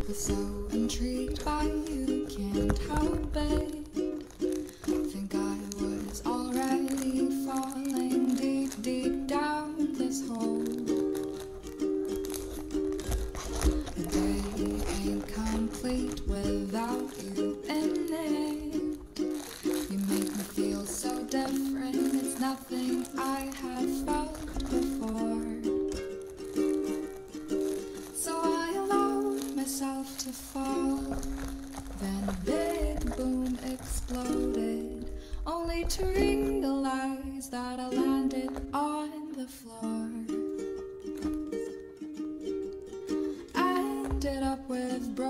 was so intrigued by you, can't help it. Think I was already falling deep, deep down this hole. A day ain't complete without you in it. You make me feel so different, it's nothing I have felt before. So I allowed myself to fall. Then a big boom exploded, only to realize that I landed on the floor. I ended up with broken